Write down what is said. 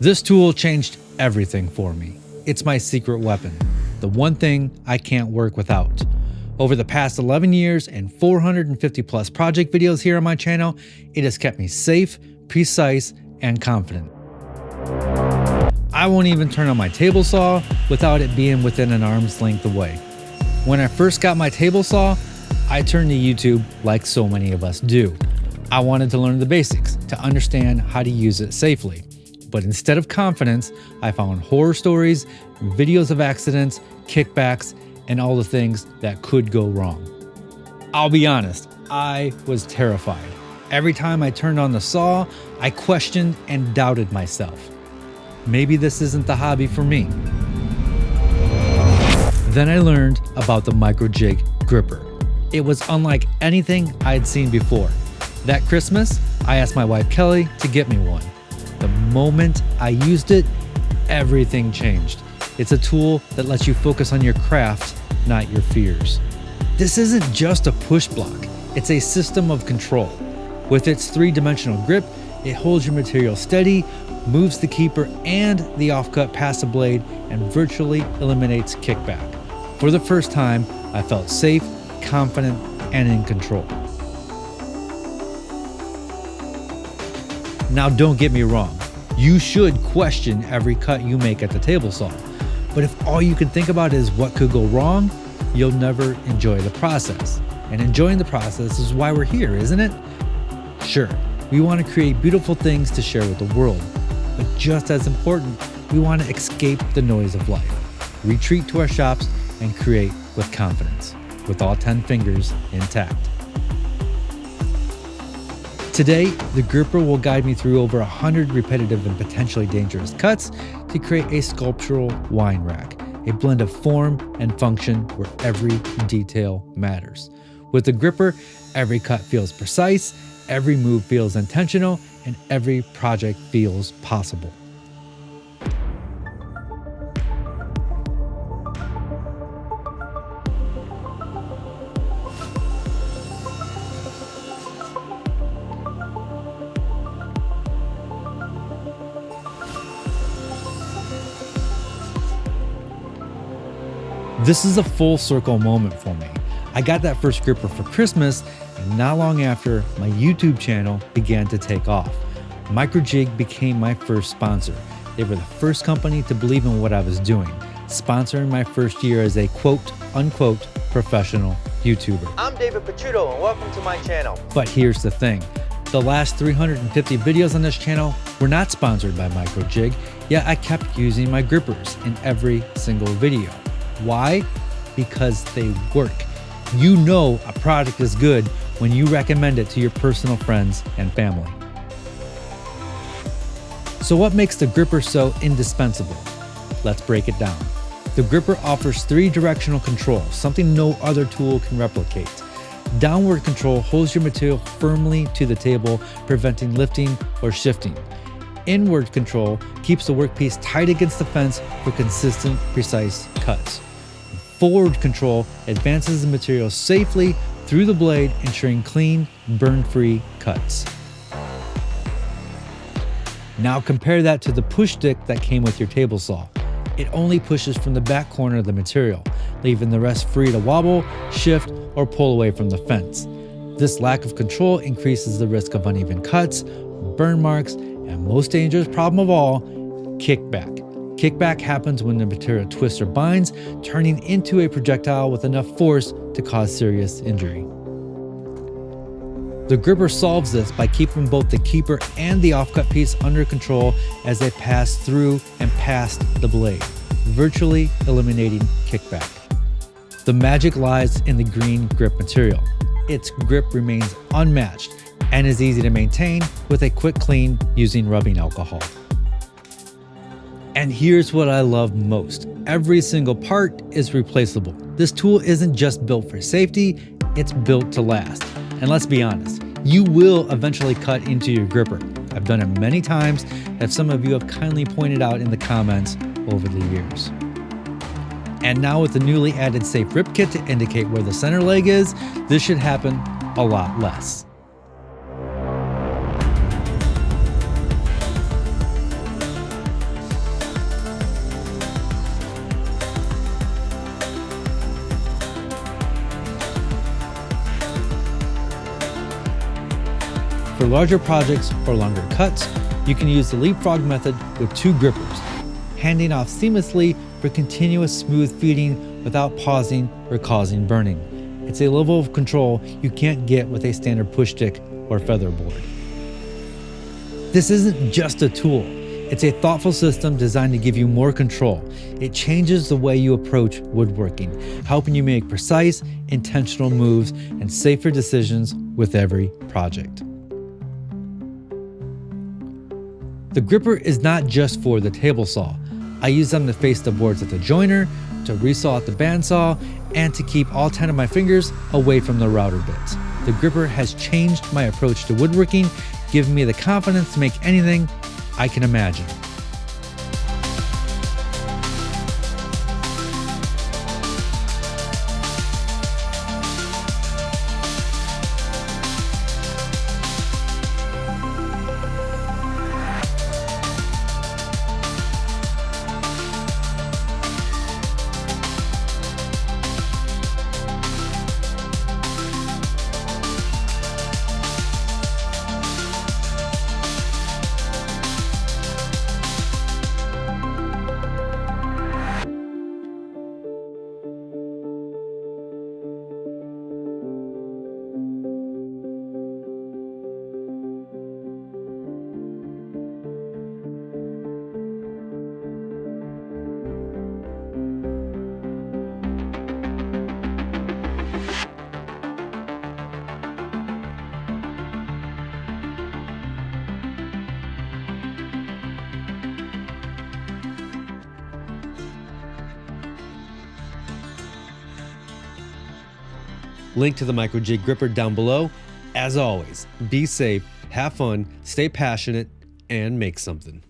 This tool changed everything for me. It's my secret weapon, the one thing I can't work without. Over the past 11 years and 450 plus project videos here on my channel, it has kept me safe, precise, and confident. I won't even turn on my table saw without it being within an arm's length away. When I first got my table saw, I turned to YouTube like so many of us do. I wanted to learn the basics, to understand how to use it safely. But instead of confidence, I found horror stories, videos of accidents, kickbacks, and all the things that could go wrong. I'll be honest, I was terrified. Every time I turned on the saw, I questioned and doubted myself. Maybe this isn't the hobby for me. Then I learned about the micro jig gripper. It was unlike anything I'd seen before. That Christmas, I asked my wife Kelly to get me one. The moment I used it, everything changed. It's a tool that lets you focus on your craft, not your fears. This isn't just a push block, it's a system of control. With its three-dimensional grip, it holds your material steady, moves the keeper and the offcut past the blade, and virtually eliminates kickback. For the first time, I felt safe, confident, and in control. Now don't get me wrong, you should question every cut you make at the table saw. But if all you can think about is what could go wrong, you'll never enjoy the process. And enjoying the process is why we're here, isn't it? Sure, we want to create beautiful things to share with the world. But just as important, we want to escape the noise of life, retreat to our shops, and create with confidence, with all 10 fingers intact. Today, the gripper will guide me through over 100 repetitive and potentially dangerous cuts to create a sculptural wine rack, a blend of form and function where every detail matters. With the gripper, every cut feels precise, every move feels intentional, and every project feels possible. This is a full circle moment for me. I got that first gripper for Christmas, and not long after, my YouTube channel began to take off. MicroJig became my first sponsor. They were the first company to believe in what I was doing, sponsoring my first year as a quote-unquote professional YouTuber. I'm David Pachuto, and welcome to my channel. But here's the thing. The last 350 videos on this channel were not sponsored by MicroJig, yet I kept using my grippers in every single video. Why? Because they work. You know a product is good when you recommend it to your personal friends and family. So what makes the gripper so indispensable? Let's break it down. The gripper offers 3-directional control, something no other tool can replicate. Downward control holds your material firmly to the table, preventing lifting or shifting. Inward control keeps the workpiece tight against the fence for consistent, precise cuts. Forward control advances the material safely through the blade, ensuring clean, burn-free cuts. Now compare that to the push stick that came with your table saw. It only pushes from the back corner of the material, leaving the rest free to wobble, shift, or pull away from the fence. This lack of control increases the risk of uneven cuts, burn marks, and most dangerous problem of all, kickback. Kickback happens when the material twists or binds, turning into a projectile with enough force to cause serious injury. The gripper solves this by keeping both the keeper and the offcut piece under control as they pass through and past the blade, virtually eliminating kickback. The magic lies in the green grip material. Its grip remains unmatched and is easy to maintain with a quick clean using rubbing alcohol. And here's what I love most. Every single part is replaceable. This tool isn't just built for safety, it's built to last. And let's be honest, you will eventually cut into your gripper. I've done it many times, as some of you have kindly pointed out in the comments over the years. And now with the newly added safe rip kit to indicate where the center leg is, this should happen a lot less. For larger projects or longer cuts, you can use the leapfrog method with 2 grippers, handing off seamlessly for continuous smooth feeding without pausing or causing burning. It's a level of control you can't get with a standard push stick or feather board. This isn't just a tool. It's a thoughtful system designed to give you more control. It changes the way you approach woodworking, helping you make precise, intentional moves and safer decisions with every project. The gripper is not just for the table saw. I use them to face the boards at the joiner, to resaw at the bandsaw, and to keep all 10 of my fingers away from the router bits. The gripper has changed my approach to woodworking, giving me the confidence to make anything I can imagine. Link to the micro jig gripper down below. As always, be safe, have fun, stay passionate, and make something.